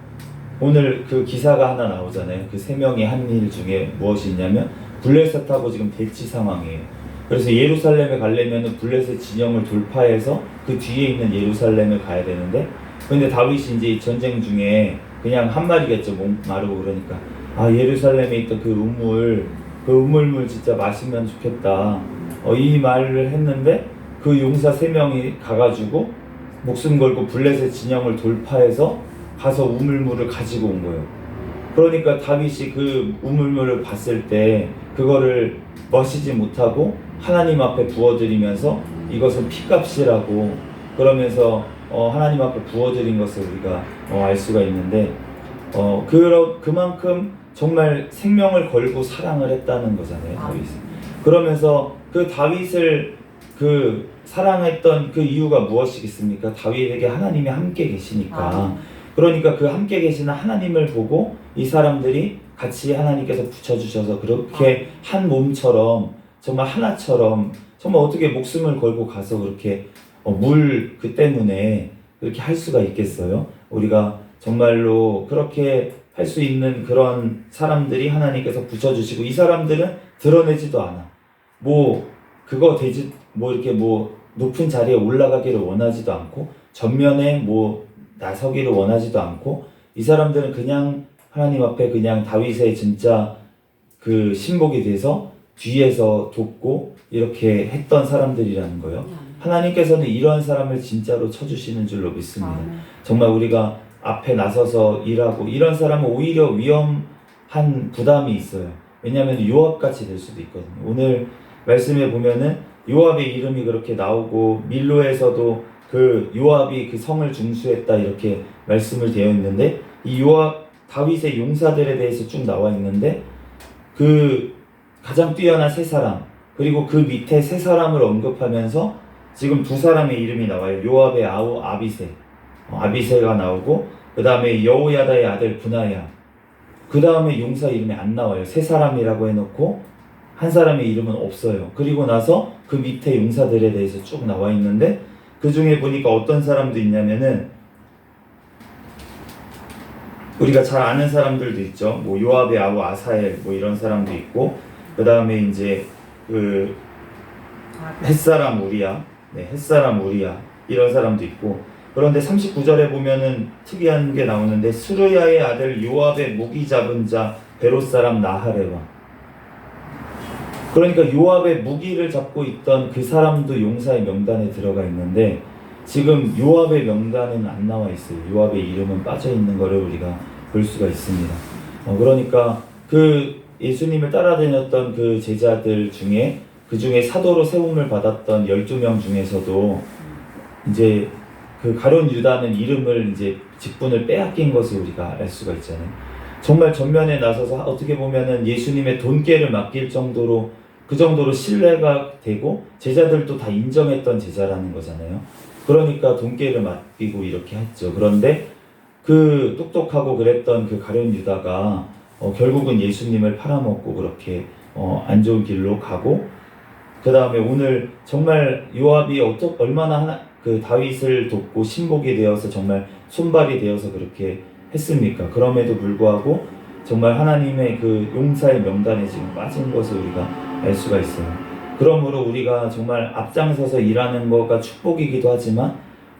오늘 그 기사가 하나 나오잖아요. 그 3명이 한 일 중에 무엇이 있냐면 블레셋하고 지금 대치 상황이에요. 그래서 예루살렘에 가려면 블레셋 진영을 돌파해서 그 뒤에 있는 예루살렘을 가야 되는데, 근데 다윗이 이제 전쟁 중에 그냥 한 말이겠죠. 목 마르고 그러니까 예루살렘에 있던 그 우물물 진짜 마시면 좋겠다, 이 말을 했는데, 그 용사 3명이 가가지고 목숨 걸고 블레셋 진영을 돌파해서 가서 우물물을 가지고 온 거예요. 그러니까 다윗이 그 우물물을 봤을 때 그거를 마시지 못하고 하나님 앞에 부어드리면서 이것은 피값이라고 그러면서 하나님 앞에 부어드린 것을 우리가 알 수가 있는데, 그만큼 정말 생명을 걸고 사랑을 했다는 거잖아요, 다윗이. 그러면서 그 다윗을 사랑했던 그 이유가 무엇이겠습니까? 다윗에게 하나님이 함께 계시니까. 그러니까 그 함께 계시는 하나님을 보고 이 사람들이 같이 하나님께서 붙여주셔서 그렇게 한 몸처럼, 정말 하나처럼, 정말 어떻게 목숨을 걸고 가서 그렇게 그 때문에 그렇게 할 수가 있겠어요? 우리가 정말로 그렇게 할 수 있는 그런 사람들이 하나님께서 붙여주시고, 이 사람들은 드러내지도 않아. 이렇게 높은 자리에 올라가기를 원하지도 않고, 전면에 나서기를 원하지도 않고, 이 사람들은 그냥 하나님 앞에 그냥 다윗의 진짜 그 신복이 돼서 뒤에서 돕고 이렇게 했던 사람들이라는 거예요. 하나님께서는 이러한 사람을 진짜로 쳐주시는 줄로 믿습니다. 정말 우리가 앞에 나서서 일하고 이런 사람은 오히려 위험한 부담이 있어요. 왜냐하면 요압같이 될 수도 있거든요. 오늘 말씀에 보면은 요압의 이름이 그렇게 나오고 밀로에서도 그 요압이 그 성을 중수했다 이렇게 말씀을 되어 있는데 이 요압 다윗의 용사들에 대해서 쭉 나와 있는데 그 가장 뛰어난 세 사람 그리고 그 밑에 세 사람을 언급하면서 지금 두 사람의 이름이 나와요. 요압의 아우 아비새가 나오고 그 다음에 여호야다의 아들 분하야 그 다음에 용사 이름이 안 나와요. 세 사람이라고 해놓고 한 사람의 이름은 없어요. 그리고 나서 그 밑에 용사들에 대해서 쭉 나와 있는데 그 중에 보니까 어떤 사람도 있냐면은 우리가 잘 아는 사람들도 있죠. 뭐 요압의 아우 아사엘 뭐 이런 사람도 있고 그 다음에 이제 그 햇사람 우리야 이런 사람도 있고 그런데 39절에 보면은 특이한 게 나오는데 스루야의 아들 요압의 무기 잡은 자 베롯 사람 나하레와 그러니까 요압의 무기를 잡고 있던 그 사람도 용사의 명단에 들어가 있는데 지금 요압의 명단은 안 나와 있어요. 요압의 이름은 빠져 있는 거를 우리가 볼 수가 있습니다. 그러니까 그 예수님을 따라다녔던 그 제자들 중에 그 중에 사도로 세움을 받았던 12명 중에서도 이제 그 가룟 유다는 이름을 이제 직분을 빼앗긴 것을 우리가 알 수가 있잖아요. 정말 전면에 나서서 어떻게 보면은 예수님의 돈깨를 맡길 정도로 그 정도로 신뢰가 되고 제자들도 다 인정했던 제자라는 거잖아요. 그러니까 돈깨를 맡기고 이렇게 했죠. 그런데 그 똑똑하고 그랬던 그 가룟 유다가 결국은 예수님을 팔아먹고 그렇게 안 좋은 길로 가고 그 다음에 오늘 정말 요압이 얼마나 그 다윗을 돕고 신복이 되어서 정말 손발이 되어서 그렇게 했습니까? 그럼에도 불구하고 정말 하나님의 그 용사의 명단에 지금 빠진 것을 우리가 알 수가 있어요. 그러므로 우리가 정말 앞장서서 일하는 거가 축복이기도 하지만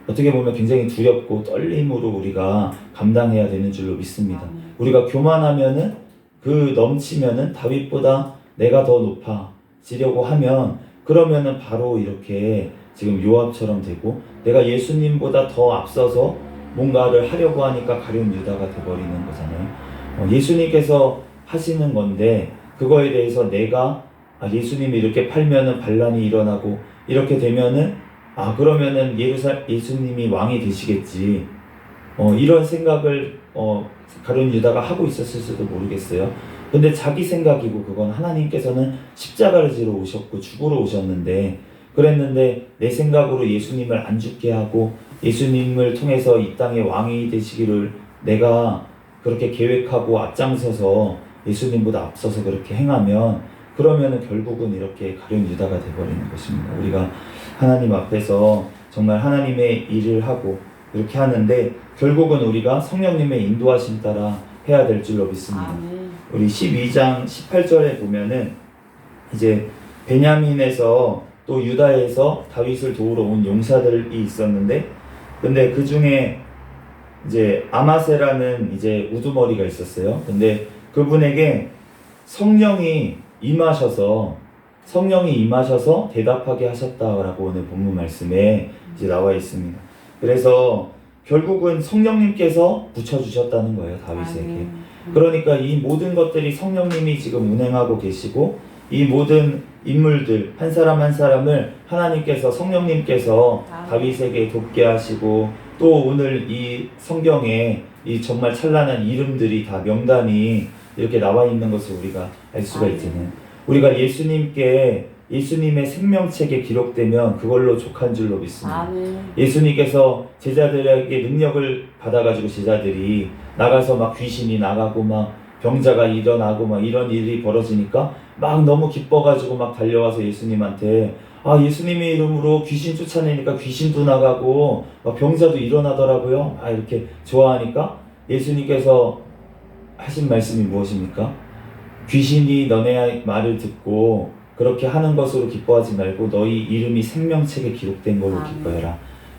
어떻게 보면 굉장히 두렵고 떨림으로 우리가 감당해야 되는 줄로 믿습니다. 우리가 교만하면은 넘치면은 다윗보다 내가 더 높아지려고 하면 그러면은 바로 이렇게 지금 요압처럼 되고 내가 예수님보다 더 앞서서 뭔가를 하려고 하니까 가룟 유다가 돼버리는 거잖아요. 예수님께서 하시는 건데 그거에 대해서 내가 예수님이 이렇게 팔면은 반란이 일어나고 이렇게 되면은 그러면은 예수님이 왕이 되시겠지. 이런 생각을 가룟 유다가 하고 있었을 수도 모르겠어요. 근데 자기 생각이고 그건 하나님께서는 십자가를 지러 오셨고 죽으러 오셨는데 그랬는데 내 생각으로 예수님을 안 죽게 하고 예수님을 통해서 이 땅의 왕이 되시기를 내가 그렇게 계획하고 앞장서서 예수님보다 앞서서 그렇게 행하면 그러면은 결국은 이렇게 가룟 유다가 되어버리는 것입니다. 우리가 하나님 앞에서 정말 하나님의 일을 하고 이렇게 하는데 결국은 우리가 성령님의 인도하심 따라 해야 될 줄로 믿습니다. 아멘. 우리 12장 18절에 보면은 이제 베냐민에서 또 유다에서 다윗을 도우러 온 용사들이 있었는데 근데 그 중에 이제 아마세라는 이제 우두머리가 있었어요. 근데 그분에게 성령이 임하셔서 대답하게 하셨다라고 오늘 본문 말씀에 이제 나와 있습니다. 그래서 결국은 성령님께서 붙여주셨다는 거예요, 다윗에게. 그러니까 이 모든 것들이 성령님이 지금 운행하고 계시고 이 모든 인물들 한 사람 한 사람을 하나님께서 성령님께서 다윗에게 돕게 하시고 또 오늘 이 성경에 이 정말 찬란한 이름들이 다 명단이 이렇게 나와 있는 것을 우리가 알 수가 있잖아요. 우리가 예수님의 생명책에 기록되면 그걸로 족한 줄로 믿습니다. 예수님께서 제자들에게 능력을 받아가지고 제자들이 나가서 막 귀신이 나가고 막 병자가 일어나고 막 이런 일이 벌어지니까 막 너무 기뻐가지고 막 달려와서 예수님한테 예수님의 이름으로 귀신 쫓아내니까 귀신도 나가고 막 병자도 일어나더라고요. 이렇게 좋아하니까 예수님께서 하신 말씀이 무엇입니까? 귀신이 너네 말을 듣고 그렇게 하는 것으로 기뻐하지 말고 너희 이름이 생명책에 기록된 걸로 기뻐해라.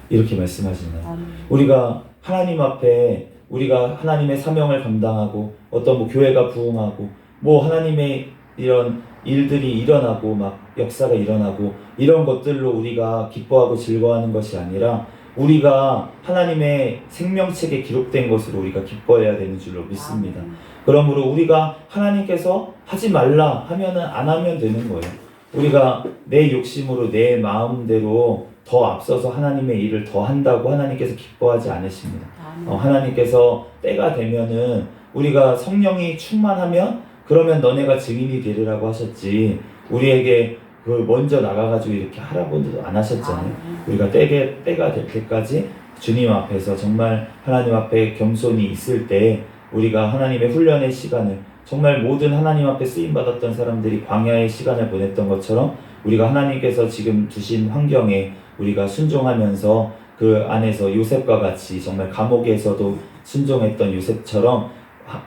이렇게 말씀하시나요? 우리가 하나님 앞에 우리가 하나님의 사명을 감당하고 어떤 뭐 교회가 부흥하고 뭐 하나님의 이런 일들이 일어나고 막 역사가 일어나고 이런 것들로 우리가 기뻐하고 즐거워하는 것이 아니라 우리가 하나님의 생명책에 기록된 것으로 우리가 기뻐해야 되는 줄로 믿습니다. 그러므로 우리가 하나님께서 하지 말라 하면은 안 하면 되는 거예요. 우리가 내 욕심으로 내 마음대로 더 앞서서 하나님의 일을 더 한다고 하나님께서 기뻐하지 않으십니다. 하나님께서 때가 되면은 우리가 성령이 충만하면 그러면 너네가 증인이 되리라고 하셨지 우리에게 그 먼저 나가가지고 이렇게 하라고도 안 하셨잖아요. 우리가 때가 될 때까지 주님 앞에서 정말 하나님 앞에 겸손히 있을 때 우리가 하나님의 훈련의 시간을 정말 모든 하나님 앞에 쓰임받았던 사람들이 광야의 시간을 보냈던 것처럼 우리가 하나님께서 지금 두신 환경에 우리가 순종하면서 그 안에서 요셉과 같이 정말 감옥에서도 순종했던 요셉처럼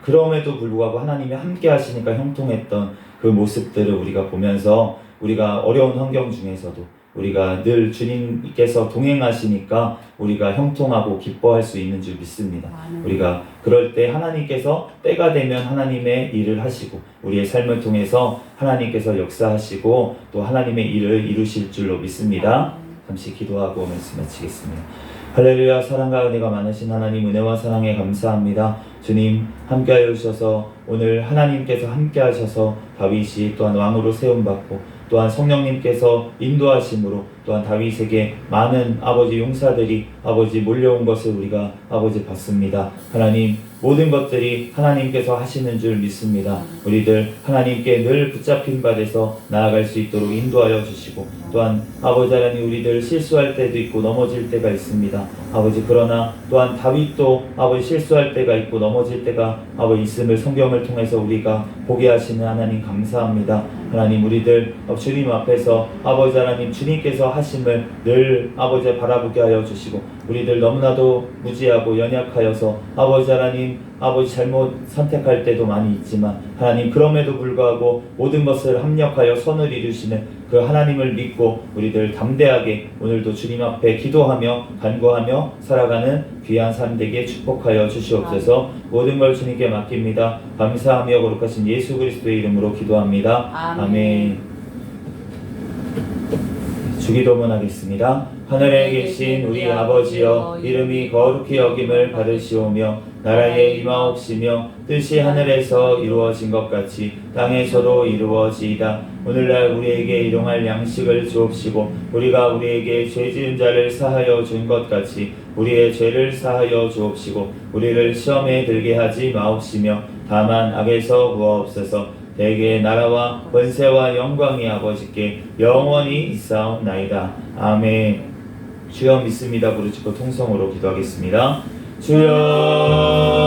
그럼에도 불구하고 하나님이 함께 하시니까 형통했던 그 모습들을 우리가 보면서 우리가 어려운 환경 중에서도 우리가 늘 주님께서 동행하시니까 우리가 형통하고 기뻐할 수 있는 줄 믿습니다. 우리가 그럴 때 하나님께서 때가 되면 하나님의 일을 하시고 우리의 삶을 통해서 하나님께서 역사하시고 또 하나님의 일을 이루실 줄로 믿습니다. 잠시 기도하고 말씀 마치겠습니다. 할렐루야. 사랑과 은혜가 많으신 하나님, 은혜와 사랑에 감사합니다. 주님 함께하여 주셔서 오늘 하나님께서 함께하셔서 다윗이 또한 왕으로 세움받고 또한 성령님께서 인도하심으로 또한 다윗에게 많은 아버지 용사들이 아버지 몰려온 것을 우리가 아버지 봤습니다. 하나님 모든 것들이 하나님께서 하시는 줄 믿습니다. 우리들 하나님께 늘 붙잡힌 바에서 나아갈 수 있도록 인도하여 주시고 또한 아버지 하나님 우리들 실수할 때도 있고 넘어질 때가 있습니다. 아버지 그러나 또한 다윗도 아버지 실수할 때가 있고 넘어질 때가 아버지 있음을 성경을 통해서 우리가 보게 하시는 하나님 감사합니다. 하나님 우리들 주님 앞에서 아버지 하나님 주님께서 하심을 늘 아버지 바라보게 하여 주시고 우리들 너무나도 무지하고 연약하여서 아버지 하나님 아버지 잘못 선택할 때도 많이 있지만 하나님 그럼에도 불구하고 모든 것을 합력하여 선을 이루시는 그 하나님을 믿고 우리들 담대하게 오늘도 주님 앞에 기도하며 간구하며 살아가는 귀한 삶 되게 축복하여 주시옵소서. 모든 걸 주님께 맡깁니다. 감사하며 거룩하신 예수 그리스도의 이름으로 기도합니다. 아멘. 주기도문 하겠습니다. 하늘에 계신 우리 아버지여 이름이 거룩히 여김을 받으시오며 나라에 임하옵시며 뜻이 하늘에서 이루어진 것 같이 땅에서도 이루어지이다. 오늘날 우리에게 일용할 양식을 주옵시고 우리가 우리에게 죄 지은 자를 사하여 준 것 같이 우리의 죄를 사하여 주옵시고 우리를 시험에 들게 하지 마옵시며 다만 악에서 구하옵소서. 대개 나라와 권세와 영광이 아버지께 영원히 있사옵나이다. 아멘. 주여 믿습니다. 부르짖고 통성으로 기도하겠습니다. 주여